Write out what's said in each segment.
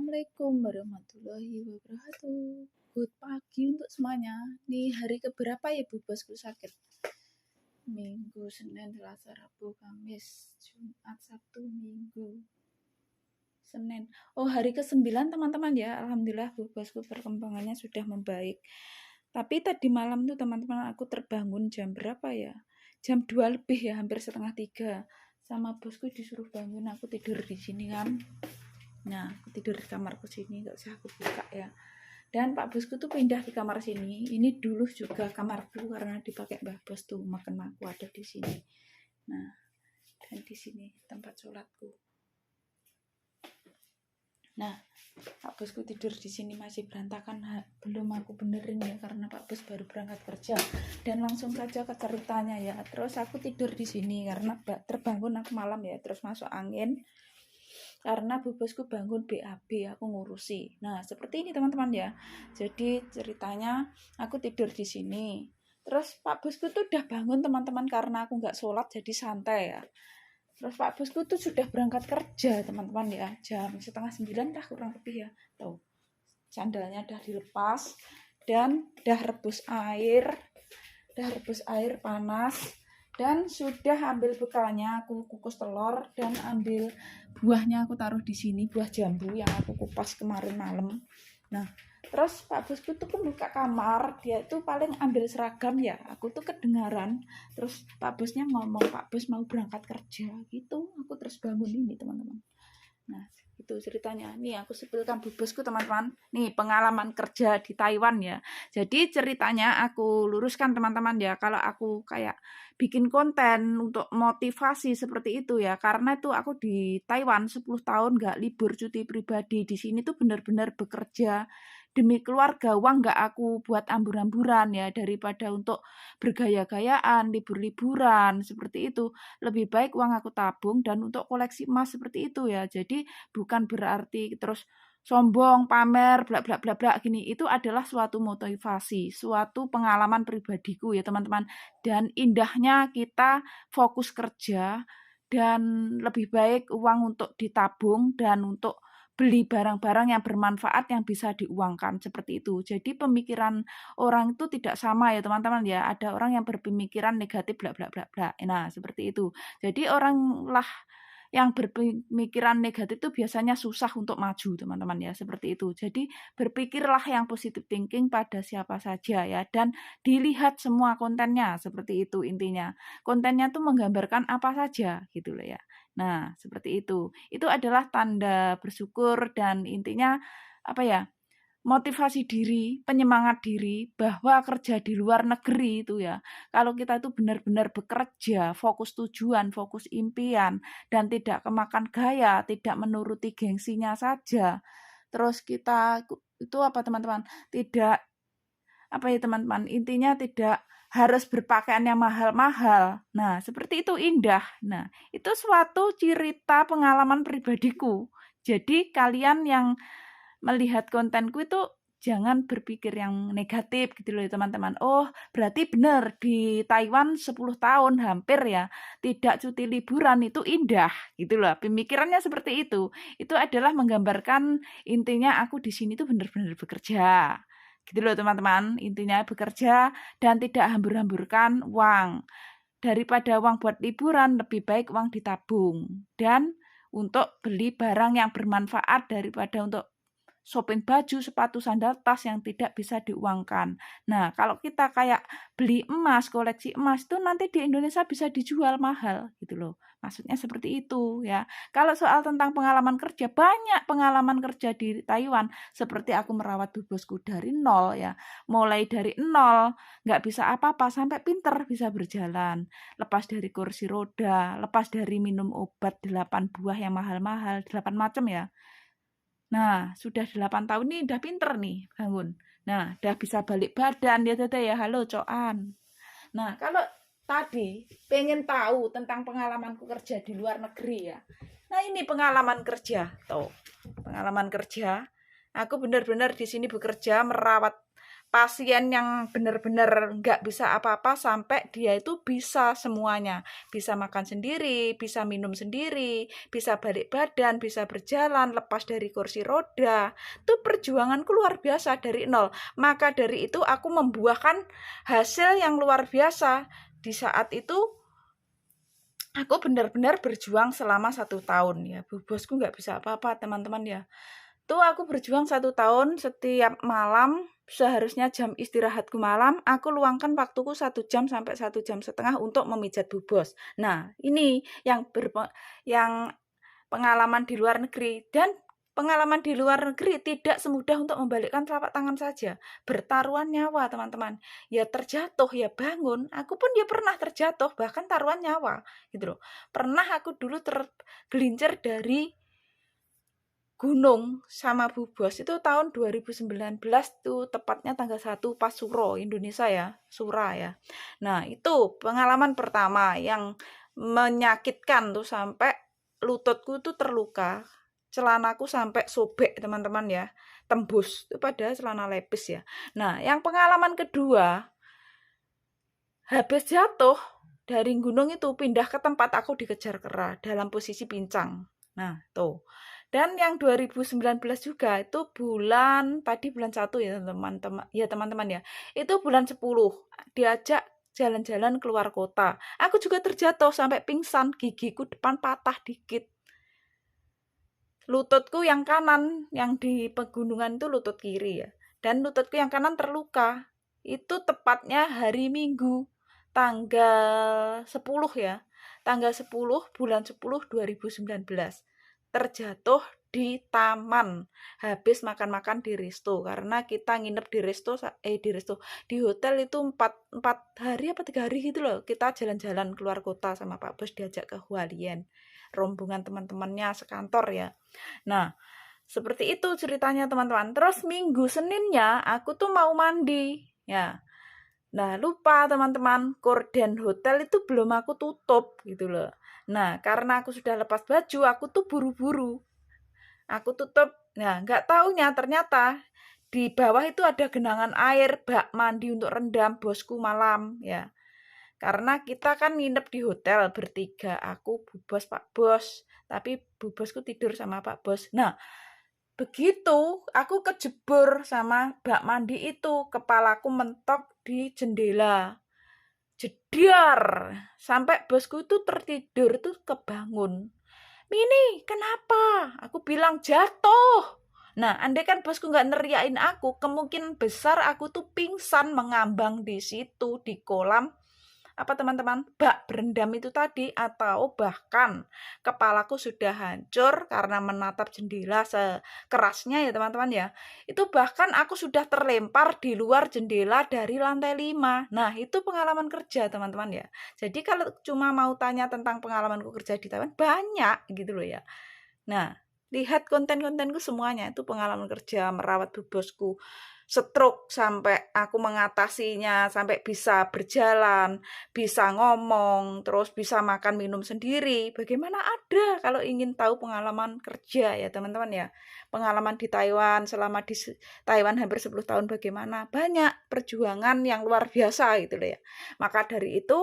Assalamualaikum warahmatullahi wabarakatuh. Good pagi untuk semuanya. Nih hari keberapa ya Bu Bosku sakit? Minggu, Senin, Selasa, Rabu, Kamis, Jumat, Sabtu, Minggu, Senin. Oh, hari ke-9 teman-teman ya. Alhamdulillah Bu Bosku perkembangannya sudah membaik. Tapi tadi malam tuh teman-teman aku terbangun jam berapa ya? Jam 2 lebih ya, hampir setengah 3. Sama bosku disuruh bangun, aku tidur di sini kan. Nah, aku tidur di kamarku sini, nggak usah aku buka ya. Dan Pak Bosku tuh pindah di kamar sini. Ini dulu juga kamarku karena dipakai Mbah Bos tuh, makan aku ada di sini. Nah, dan di sini tempat sholatku. Nah, Pak Bosku tidur di sini masih berantakan, belum aku benerin ya karena Pak Bos baru berangkat kerja. Dan langsung saja ke ceritanya ya. Terus aku tidur di sini karena terbangun aku malam ya, terus masuk angin. Karena Bu Bosku bangun BAB, aku ngurusi. Nah, seperti ini teman-teman ya. Jadi ceritanya aku tidur di sini. Terus Pak Bosku tuh udah bangun teman-teman karena aku nggak sholat jadi santai ya. Terus Pak Bosku tuh sudah berangkat kerja teman-teman ya. Jam 8:30 lah kurang lebih ya. Tuh, sandalnya udah dilepas dan udah rebus air panas. Dan sudah ambil bekalnya, aku kukus telur dan ambil buahnya aku taruh di sini, buah jambu yang aku kupas kemarin malam. Nah, terus Pak Bosku tuh buka kamar, dia itu paling ambil seragam ya, aku tuh kedengaran. Terus Pak Bosnya ngomong, Pak Bos mau berangkat kerja gitu, aku terus bangun ini teman-teman. Nah, itu ceritanya. Nih aku sebutkan Bu Bosku teman-teman. Nih pengalaman kerja di Taiwan ya. Jadi ceritanya aku luruskan teman-teman ya. Kalau aku kayak bikin konten untuk motivasi seperti itu ya. Karena itu aku di Taiwan 10 tahun gak libur cuti pribadi. Di sini tuh benar-benar bekerja demi keluarga. Uang gak aku buat ambur-amburan ya. Daripada untuk bergaya-gayaan, libur-liburan seperti itu. Lebih baik uang aku tabung dan untuk koleksi emas seperti itu ya. Jadi bukan berarti terus sombong, pamer, bla bla bla bla gini. Itu adalah suatu motivasi, suatu pengalaman pribadiku ya teman-teman. Dan indahnya kita fokus kerja dan lebih baik uang untuk ditabung dan untuk beli barang-barang yang bermanfaat yang bisa diuangkan seperti itu. Jadi pemikiran orang itu tidak sama ya teman-teman ya. Ada orang yang berpemikiran negatif bla bla bla bla. Nah, seperti itu. Jadi orang lah yang berpemikiran negatif itu biasanya susah untuk maju teman-teman ya, seperti itu. Jadi berpikirlah yang positive thinking pada siapa saja ya, dan dilihat semua kontennya, seperti itu intinya. Kontennya tuh menggambarkan apa saja gitu loh ya. Nah, seperti itu. Itu adalah tanda bersyukur dan intinya apa ya? Motivasi diri, penyemangat diri bahwa kerja di luar negeri itu ya, kalau kita itu benar-benar bekerja, fokus tujuan, fokus impian, dan tidak kemakan gaya, tidak menuruti gengsinya saja. Terus kita itu apa teman-teman? Tidak apa ya teman-teman? Intinya tidak harus berpakaian yang mahal-mahal. Nah, seperti itu indah. Nah, itu suatu cerita pengalaman pribadiku. Jadi kalian yang melihat kontenku itu jangan berpikir yang negatif gitu loh teman-teman. Oh, berarti benar di Taiwan 10 tahun hampir ya tidak cuti liburan itu indah gitu loh. Pemikirannya seperti itu. Itu adalah menggambarkan intinya aku di sini tuh benar-benar bekerja. Gitu loh teman-teman. Intinya bekerja dan tidak hambur-hamburkan uang. Daripada uang buat liburan lebih baik uang ditabung dan untuk beli barang yang bermanfaat daripada untuk shopping baju, sepatu, sandal, tas yang tidak bisa diuangkan. Nah, kalau kita kayak beli emas, koleksi emas itu nanti di Indonesia bisa dijual mahal gitu loh. Maksudnya seperti itu ya. Kalau soal tentang pengalaman kerja, banyak pengalaman kerja di Taiwan. Seperti aku merawat Bu Bosku dari nol ya. Mulai dari nol, nggak bisa apa-apa sampai pinter bisa berjalan. Lepas dari kursi roda, lepas dari minum obat 8 buah yang mahal-mahal, 8 macam ya. Nah, sudah 8 tahun nih, udah pinter nih bangun. Nah, udah bisa balik badan ya Tete ya. Halo Coan. Nah, kalau tadi pengen tahu tentang pengalamanku kerja di luar negeri ya. Nah, ini pengalaman kerja. Tuh, pengalaman kerja. Aku benar-benar di sini bekerja merawat pasien yang benar-benar nggak bisa apa-apa sampai dia itu bisa semuanya. Bisa makan sendiri, bisa minum sendiri, bisa balik badan, bisa berjalan, lepas dari kursi roda. Itu perjuanganku luar biasa dari nol. Maka dari itu aku membuahkan hasil yang luar biasa. Di saat itu aku benar-benar berjuang selama 1 tahun ya. Bu bosku nggak bisa apa-apa teman-teman ya. Tuh aku berjuang 1 tahun, setiap malam seharusnya jam istirahatku malam, aku luangkan waktuku 1 jam sampai 1,5 jam untuk memijat bu bos. Nah, ini yang pengalaman di luar negeri, dan pengalaman di luar negeri tidak semudah untuk membalikkan telapak tangan saja. Bertaruhan nyawa, teman-teman. Ya terjatuh, ya bangun. Aku pun ya pernah terjatuh, bahkan taruhan nyawa, gitu loh. Pernah aku dulu tergelincir dari gunung sama Bu Bos itu tahun 2019 tuh, tepatnya tanggal 1 pas Suro Indonesia ya, Sura ya. Nah, itu pengalaman pertama yang menyakitkan tuh, sampai lututku tuh terluka. Celanaku sampai sobek, teman-teman ya. Tembus. Itu padahal celana lepis ya. Nah, yang pengalaman kedua, habis jatuh dari gunung itu pindah ke tempat aku dikejar kera dalam posisi pincang. Nah, tuh. Dan yang 2019 juga itu bulan 1 ya teman-teman. Ya teman-teman ya. Itu bulan 10 diajak jalan-jalan keluar kota. Aku juga terjatuh sampai pingsan, gigiku depan patah dikit. Lututku yang kanan yang di pegunungan itu lutut kiri ya. Dan lututku yang kanan terluka. Itu tepatnya hari Minggu tanggal 10 ya. Tanggal 10 bulan 10 2019. Terjatuh di taman habis makan-makan di resto, karena kita nginep di hotel itu 4 hari apa 3 hari gitu loh. Kita jalan-jalan keluar kota sama Pak Bos, diajak ke Hualien, rombongan teman-temannya sekantor ya. Nah, seperti itu ceritanya teman-teman. Terus Minggu Seninnya aku tuh mau mandi ya. Nah, lupa teman-teman, gorden hotel itu belum aku tutup gitu loh. Nah, karena aku sudah lepas baju, aku tuh buru-buru. Aku tutup. Nah, nggak taunya ternyata di bawah itu ada genangan air, bak mandi untuk rendam, bosku malam ya. Karena kita kan nginep di hotel bertiga, aku, Bu Bos, Pak Bos. Tapi Bu Bosku tidur sama Pak Bos. Nah, begitu aku kejebur sama bak mandi itu, kepalaku mentok di jendela. Jedar. Sampai bosku itu tertidur tuh kebangun. "Mini, kenapa?" Aku bilang jatuh. Nah, andai kan bosku nggak neriain aku, kemungkinan besar aku tuh pingsan mengambang di situ, di kolam apa teman-teman, bak berendam itu tadi, atau bahkan kepalaku sudah hancur karena menatap jendela sekerasnya ya teman-teman ya. Itu bahkan aku sudah terlempar di luar jendela dari lantai 5. Nah, itu pengalaman kerja teman-teman ya. Jadi kalau cuma mau tanya tentang pengalamanku kerja di Taiwan, banyak gitu loh ya. Nah, lihat konten-kontenku semuanya itu pengalaman kerja, merawat bu bosku stroke sampai aku mengatasinya, sampai bisa berjalan, bisa ngomong, terus bisa makan minum sendiri. Bagaimana ada kalau ingin tahu pengalaman kerja ya teman-teman ya. Pengalaman di Taiwan, selama di Taiwan hampir 10 tahun bagaimana. Banyak perjuangan yang luar biasa gitu loh ya. Maka dari itu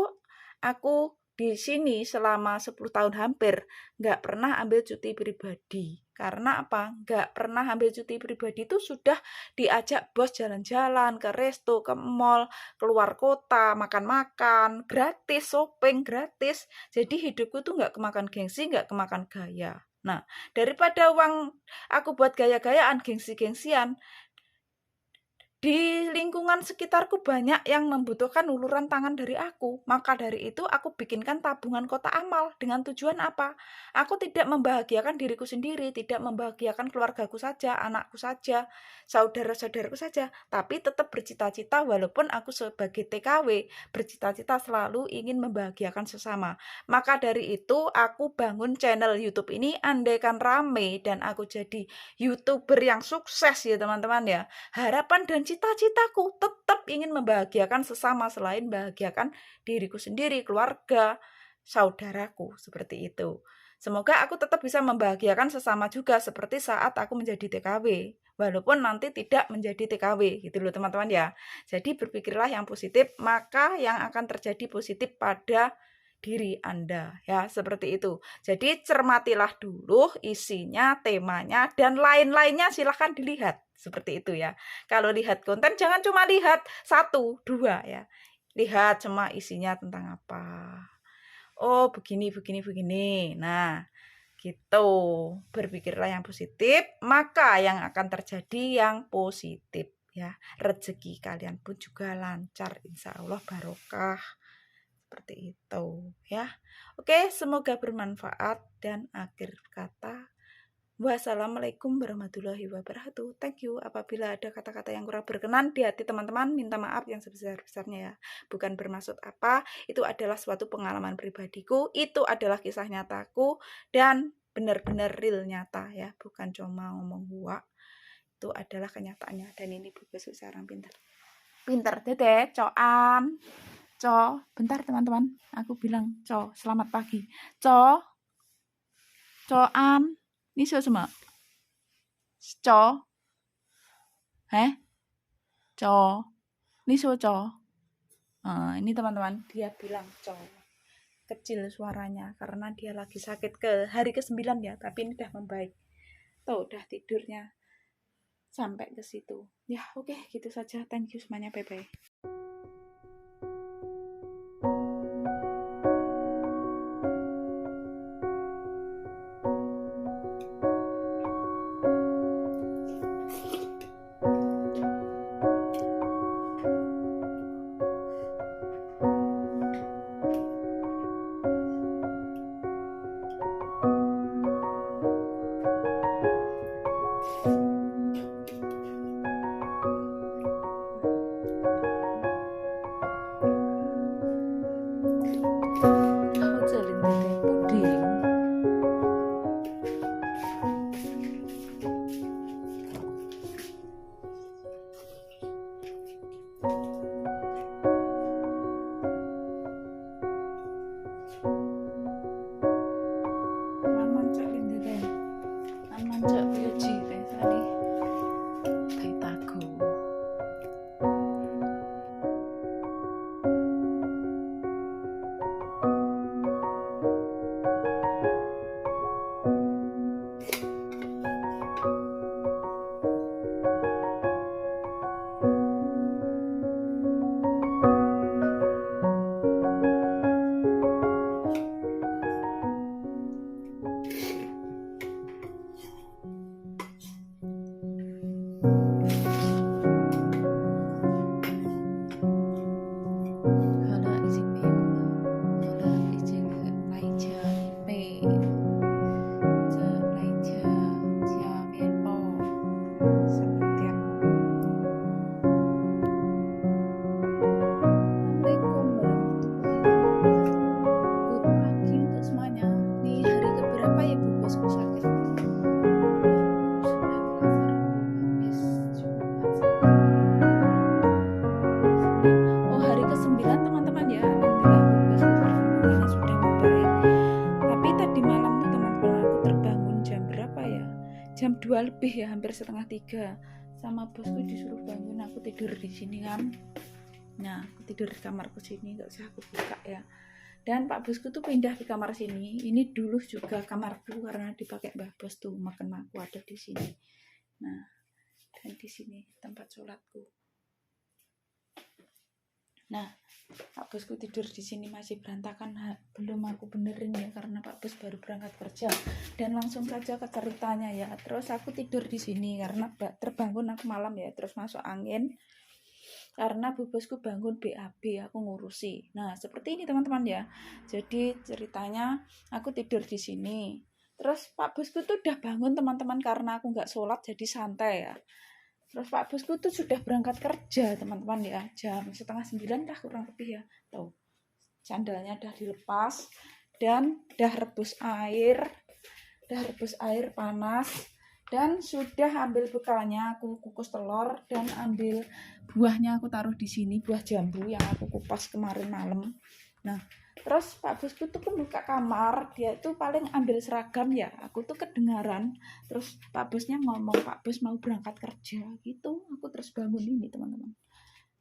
aku di sini selama 10 tahun hampir nggak pernah ambil cuti pribadi. Karena apa? Nggak pernah ambil cuti pribadi itu sudah diajak bos jalan-jalan ke resto, ke mall, keluar kota, makan-makan, gratis, shopping gratis. Jadi hidupku tuh nggak kemakan gengsi, nggak kemakan gaya. Nah, daripada uang aku buat gaya-gayaan, gengsi-gengsian, di lingkungan sekitarku banyak yang membutuhkan uluran tangan dari aku. Maka dari itu aku bikinkan tabungan kotak amal. Dengan tujuan apa? Aku tidak membahagiakan diriku sendiri, tidak membahagiakan keluargaku saja, anakku saja, saudara-saudaraku saja. Tapi tetap bercita-cita walaupun aku sebagai TKW, bercita-cita selalu ingin membahagiakan sesama. Maka dari itu aku bangun channel YouTube ini, andaikan rame dan aku jadi YouTuber yang sukses ya teman-teman ya. Harapan dan cita-citaku tetap ingin membahagiakan sesama selain bahagiakan diriku sendiri, keluarga, saudaraku, seperti itu. Semoga aku tetap bisa membahagiakan sesama juga seperti saat aku menjadi TKW. walaupun nanti tidak menjadi TKW gitu loh teman-teman ya. Jadi berpikirlah yang positif, maka yang akan terjadi positif pada diri Anda ya, seperti itu. Jadi cermatilah dulu isinya, temanya, dan lain-lainnya silahkan dilihat seperti itu ya. Kalau lihat konten jangan cuma lihat 1, 2 ya, lihat cuma isinya tentang apa. Oh begini. Nah gitu, berpikirlah yang positif, maka yang akan terjadi yang positif ya. Rezeki kalian pun juga lancar, insya Allah barokah. Seperti itu ya. Oke, semoga bermanfaat, dan akhir kata, wassalamualaikum warahmatullahi wabarakatuh. Thank you. Apabila ada kata-kata yang kurang berkenan di hati teman-teman, minta maaf yang sebesar-besarnya ya. Bukan bermaksud apa, itu adalah suatu pengalaman pribadiku, itu adalah kisah nyataku, dan benar-benar real nyata ya, bukan cuma ngomong gua. Itu adalah kenyataannya, dan ini Bubes seorang pintar. Dede, coan. Bentar teman-teman, aku bilang selamat pagi. Coan, niso semua. Niso. Ini teman-teman, dia bilang kecil suaranya karena dia lagi sakit ke hari ke-9 ya, tapi ini udah membaik. Tuh, udah tidurnya sampai ke situ. Ya, oke, gitu saja. Thank you semuanya. Bye-bye. Jam 2 lebih ya, hampir setengah 3, sama bosku disuruh bangun, aku tidur di sini kan. Nah, aku tidur di kamarku sini, nggak usah aku buka ya. Dan Pak bosku tuh pindah di kamar sini. Ini dulu juga kamarku karena dipakai Mbah Bos tuh, makan aku ada di sini. Nah, dan di sini tempat sholatku. Nah, Pak bosku tidur di sini masih berantakan, belum aku benerin ya karena Pak bos baru berangkat kerja. Dan langsung saja ke ceritanya ya. Terus aku tidur di sini karena terbangun aku malam ya, terus masuk angin. Karena bu bosku bangun BAB, aku ngurusi. Nah, seperti ini teman-teman ya. Jadi ceritanya aku tidur di sini. Terus Pak bosku tuh udah bangun teman-teman karena aku nggak sholat jadi santai ya. Terus Pak bosku tuh sudah berangkat kerja teman-teman ya, jam 8:30 dah kurang lebih ya. Tuh, sandalnya udah dilepas dan udah rebus air panas, dan sudah ambil bekalnya, aku kukus telur dan ambil buahnya, aku taruh di sini, buah jambu yang aku kupas kemarin malam. Nah, Terus Pak Bosku tuh buka kamar, dia tuh paling ambil seragam ya. Aku tuh kedengaran. Terus Pak Bosnya ngomong, Pak Bos mau berangkat kerja gitu. Aku terus bangun ini teman-teman.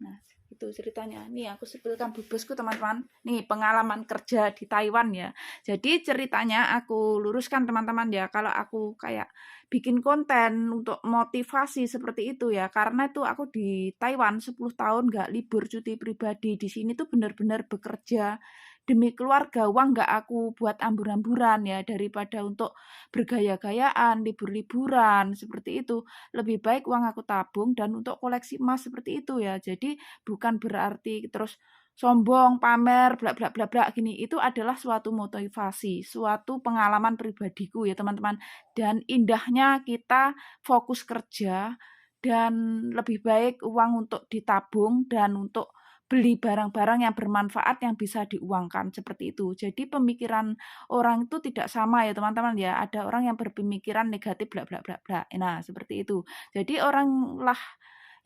Nah, itu ceritanya. Nih aku sepilkan Bu Bosku teman-teman. Nih pengalaman kerja di Taiwan ya. Jadi ceritanya aku luruskan teman-teman ya. Kalau aku kayak bikin konten untuk motivasi seperti itu ya. Karena itu aku di Taiwan 10 tahun nggak libur cuti pribadi. Di sini tuh benar-benar bekerja demi keluarga. Uang nggak aku buat ambur-amburan ya. Daripada untuk bergaya-gayaan, libur-liburan seperti itu. Lebih baik uang aku tabung dan untuk koleksi emas seperti itu ya. Jadi bukan berarti terus sombong, pamer, bla bla bla bla gini. Itu adalah suatu motivasi, suatu pengalaman pribadiku ya teman-teman. Dan indahnya kita fokus kerja dan lebih baik uang untuk ditabung dan untuk beli barang-barang yang bermanfaat yang bisa diuangkan seperti itu. Jadi pemikiran orang itu tidak sama ya teman-teman ya. Ada orang yang berpemikiran negatif bla bla bla bla. Nah, seperti itu. Jadi orang lah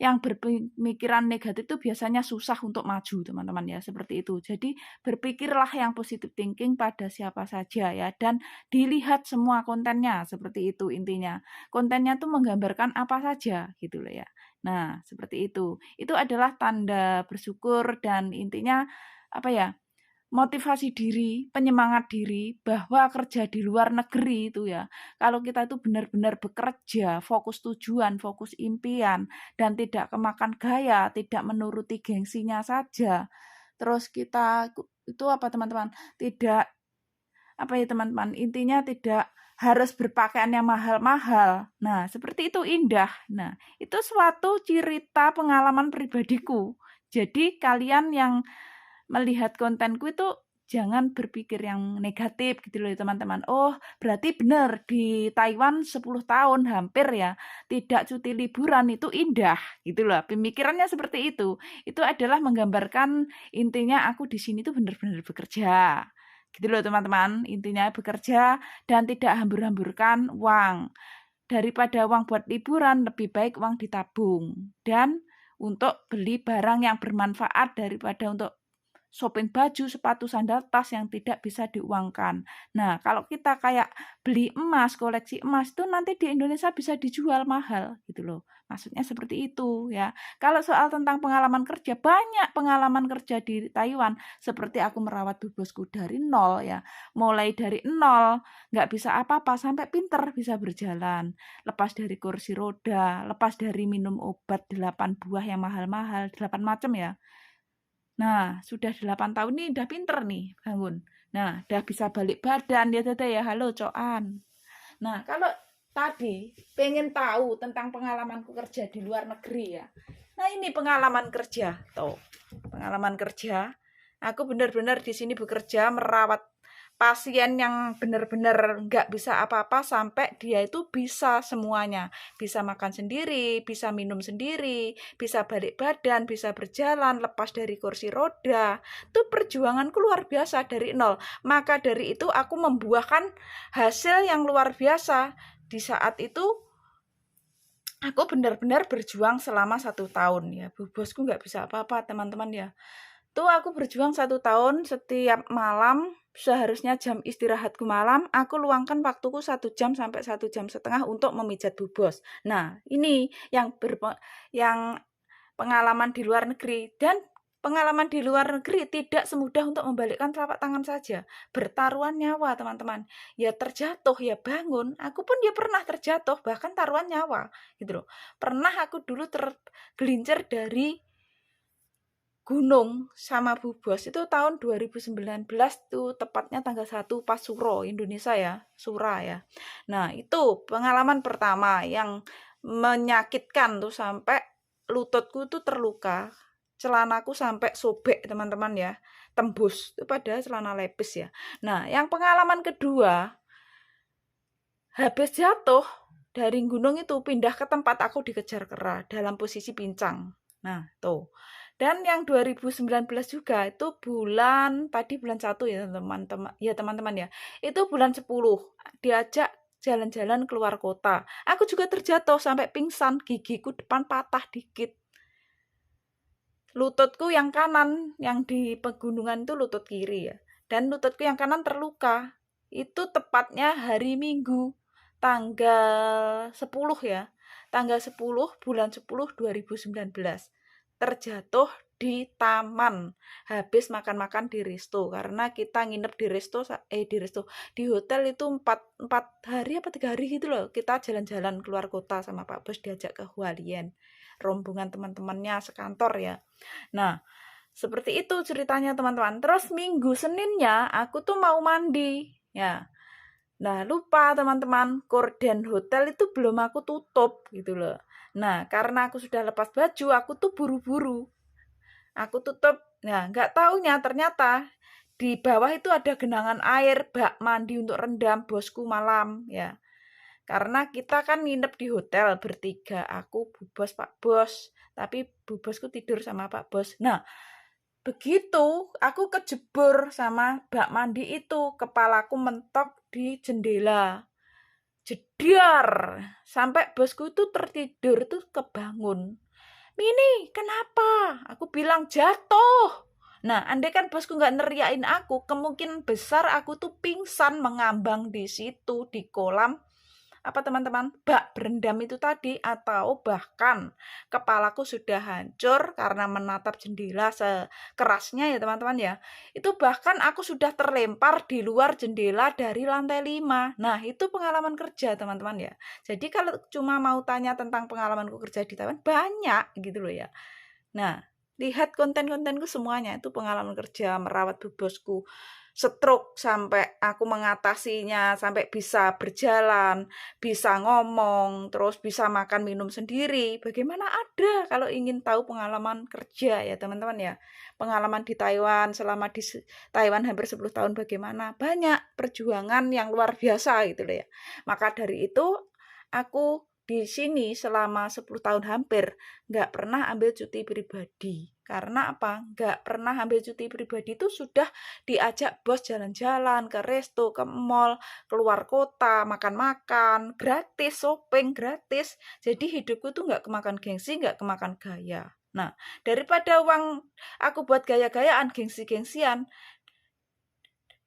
yang berpemikiran negatif itu biasanya susah untuk maju teman-teman ya, seperti itu. Jadi berpikirlah yang positive thinking pada siapa saja ya, dan dilihat semua kontennya, seperti itu intinya. Kontennya tuh menggambarkan apa saja gitu loh ya. Nah, seperti itu. Itu adalah tanda bersyukur dan intinya apa ya? Motivasi diri, penyemangat diri bahwa kerja di luar negeri itu ya, kalau kita itu benar-benar bekerja, fokus tujuan, fokus impian, dan tidak kemakan gaya, tidak menuruti gengsinya saja. Terus kita itu apa teman-teman? Tidak apa ya teman-teman? Intinya tidak harus berpakaian yang mahal-mahal. Nah, seperti itu indah. Nah, itu suatu cerita pengalaman pribadiku. Jadi kalian yang melihat kontenku itu jangan berpikir yang negatif gitu loh teman-teman. Oh, berarti benar di Taiwan 10 tahun hampir ya tidak cuti liburan itu indah gitu loh. Pemikirannya seperti itu. Itu adalah menggambarkan intinya aku di sini tuh benar-benar bekerja. Gitu loh teman-teman. Intinya bekerja dan tidak hambur-hamburkan uang. Daripada uang buat liburan lebih baik uang ditabung dan untuk beli barang yang bermanfaat daripada untuk shopping baju, sepatu, sandal, tas yang tidak bisa diuangkan. Nah, kalau kita kayak beli emas, koleksi emas itu nanti di Indonesia bisa dijual mahal gitu loh. Maksudnya seperti itu ya. Kalau soal tentang pengalaman kerja, banyak pengalaman kerja di Taiwan. Seperti aku merawat Bu Bosku dari nol ya. Mulai dari nol, nggak bisa apa-apa sampai pinter bisa berjalan. Lepas dari kursi roda, lepas dari minum obat 8 buah yang mahal-mahal, 8 macam ya. Nah, sudah 8 tahun nih, udah pinter nih bangun. Nah, udah bisa balik badan ya Tete ya. Halo Coan. Nah, kalau tadi pengen tahu tentang pengalamanku kerja di luar negeri ya. Nah, ini pengalaman kerja. Tuh, pengalaman kerja. Aku benar-benar di sini bekerja merawat pasien yang benar-benar nggak bisa apa-apa sampai dia itu bisa semuanya. Bisa makan sendiri, bisa minum sendiri, bisa balik badan, bisa berjalan, lepas dari kursi roda. Itu perjuanganku luar biasa dari nol. Maka dari itu aku membuahkan hasil yang luar biasa. Di saat itu aku benar-benar berjuang selama 1 tahun ya. Bu Bosku nggak bisa apa-apa teman-teman ya. Tuh aku berjuang 1 tahun setiap malam, seharusnya jam istirahatku malam, aku luangkan waktuku 1 jam sampai 1,5 jam untuk memijat Bu Bos. Nah, ini yang pengalaman di luar negeri dan pengalaman di luar negeri tidak semudah untuk membalikkan telapak tangan saja. Bertaruhan nyawa, teman-teman. Ya terjatuh, ya bangun. Aku pun ya pernah terjatuh, bahkan taruhan nyawa, gitu loh. Pernah aku dulu tergelincir dari gunung sama Bu Bos itu tahun 2019 tuh tepatnya tanggal 1 pas Suro Indonesia ya, Sura ya. Nah, itu pengalaman pertama yang menyakitkan tuh sampai lututku tuh terluka. Celanaku sampai sobek, teman-teman ya. Tembus. Itu padahal celana lepis ya. Nah, yang pengalaman kedua habis jatuh dari gunung itu pindah ke tempat aku dikejar kera dalam posisi pincang. Nah, tuh. Dan yang 2019 juga itu tadi bulan 1 ya teman-teman. Ya teman-teman ya. Itu bulan 10 diajak jalan-jalan keluar kota. Aku juga terjatuh sampai pingsan, gigiku depan patah dikit. Lututku yang kanan yang di pegunungan itu lutut kiri ya. dan lututku yang kanan terluka. Itu tepatnya hari Minggu, tanggal 10 ya. Tanggal 10 bulan 10 2019. Terjatuh di taman habis makan-makan di resto, karena kita nginep di resto di hotel itu 4 hari apa 3 hari gitu loh. Kita jalan-jalan keluar kota sama Pak Bos, diajak ke Hualien, rombongan teman-temannya sekantor ya. Nah, seperti itu ceritanya teman-teman. Terus Minggu Seninnya aku tuh mau mandi ya. Nah, lupa teman-teman, gorden hotel itu belum aku tutup gitu loh. Nah, karena aku sudah lepas baju, aku tuh buru-buru. Aku tutup. Nah, nggak taunya ternyata di bawah itu ada genangan air, bak mandi untuk rendam bosku malam ya. Karena kita kan nginep di hotel bertiga, aku, Bu Bos, Pak Bos. Tapi Bu Bosku tidur sama Pak Bos. Nah, begitu aku kejebur sama bak mandi itu, kepalaku mentok di jendela. Jedar. Sampai bosku itu tertidur tuh kebangun. "Mini, kenapa?" Aku bilang jatuh. Nah, andai kan bosku nggak neriain aku, kemungkinan besar aku tuh pingsan mengambang di situ, di kolam apa teman-teman, bak berendam itu tadi, atau bahkan kepalaku sudah hancur karena menatap jendela sekerasnya ya teman-teman ya. Itu bahkan aku sudah terlempar di luar jendela dari lantai 5. Nah, itu pengalaman kerja teman-teman ya. Jadi kalau cuma mau tanya tentang pengalamanku kerja di Taiwan, banyak gitu loh ya. Nah, lihat konten-kontenku semuanya itu pengalaman kerja, merawat bu bosku stroke sampai aku mengatasinya, sampai bisa berjalan, bisa ngomong, terus bisa makan minum sendiri. Bagaimana ada kalau ingin tahu pengalaman kerja ya teman-teman ya. Pengalaman di Taiwan selama di Taiwan hampir 10 tahun bagaimana. Banyak perjuangan yang luar biasa gitu loh ya. Maka dari itu aku di sini selama 10 tahun hampir nggak pernah ambil cuti pribadi. Karena apa? Nggak pernah ambil cuti pribadi itu sudah diajak bos jalan-jalan ke resto, ke mall, keluar kota, makan-makan, gratis, shopping gratis. Jadi hidupku tuh nggak kemakan gengsi, nggak kemakan gaya. Nah, daripada uang aku buat gaya-gayaan, gengsi-gengsian,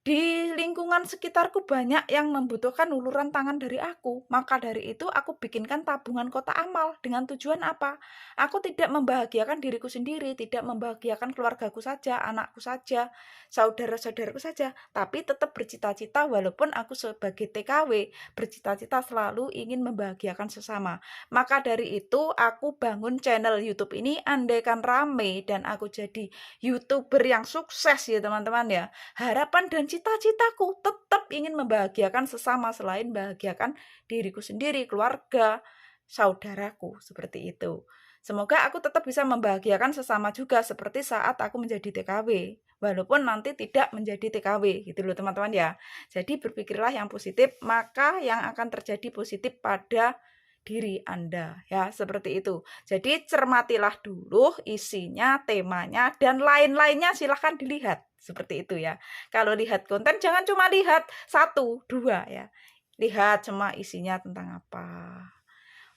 di lingkungan sekitarku banyak yang membutuhkan uluran tangan dari aku. Maka dari itu aku bikinkan tabungan kotak amal. Dengan tujuan apa? Aku tidak membahagiakan diriku sendiri, tidak membahagiakan keluargaku saja, anakku saja, saudara-saudaraku saja. Tapi tetap bercita-cita walaupun aku sebagai TKW, bercita-cita selalu ingin membahagiakan sesama. Maka dari itu aku bangun channel YouTube ini, andaikan rame dan aku jadi YouTuber yang sukses ya teman-teman ya. Harapan dan cita-citaku tetap ingin membahagiakan sesama selain membahagiakan diriku sendiri, keluarga, saudaraku, seperti itu. Semoga aku tetap bisa membahagiakan sesama juga seperti saat aku menjadi TKW. Walaupun nanti tidak menjadi TKW gitu loh teman-teman ya. Jadi berpikirlah yang positif, maka yang akan terjadi positif pada diri Anda ya, seperti itu. Jadi cermatilah dulu isinya, temanya, dan lain-lainnya silahkan dilihat. Seperti itu ya. Kalau lihat konten jangan cuma lihat 1, 2 ya. Lihat cuma isinya tentang apa.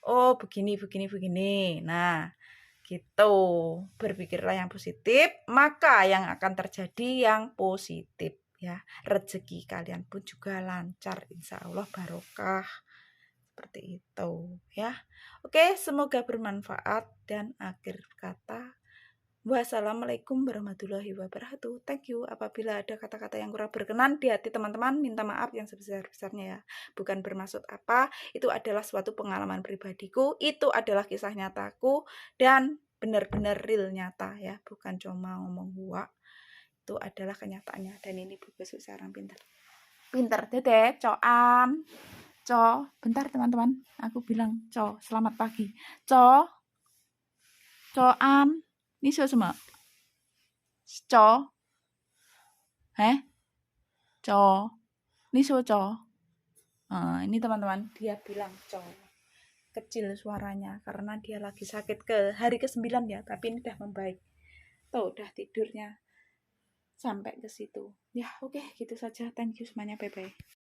Oh, begini, begini, begini. Nah, gitu. Berpikirlah yang positif, maka yang akan terjadi yang positif ya. Rezeki kalian pun juga lancar, insya Allah barokah. Seperti itu ya. Oke, semoga bermanfaat dan akhir kata wassalamualaikum warahmatullahi wabarakatuh. Thank you. Apabila ada kata-kata yang kurang berkenan di hati teman-teman, minta maaf yang sebesar-besarnya ya. Bukan bermaksud apa, itu adalah suatu pengalaman pribadiku, itu adalah kisah nyataku, dan benar-benar real nyata ya. Bukan cuma ngomong gua. Itu adalah kenyataannya. Dan ini Bu Bos seorang pintar. Pintar, Dede, coan. Co, bentar teman-teman. Aku bilang, co, selamat pagi. Co, coan. Ini semua. Co, co, ini co. Ini teman-teman, dia bilang co. Kecil suaranya karena dia lagi sakit ke hari ke-9 ya, tapi ini udah membaik. Tuh, udah tidurnya sampai ke situ. Ya, oke, gitu saja. Thank you semuanya. Bye-bye.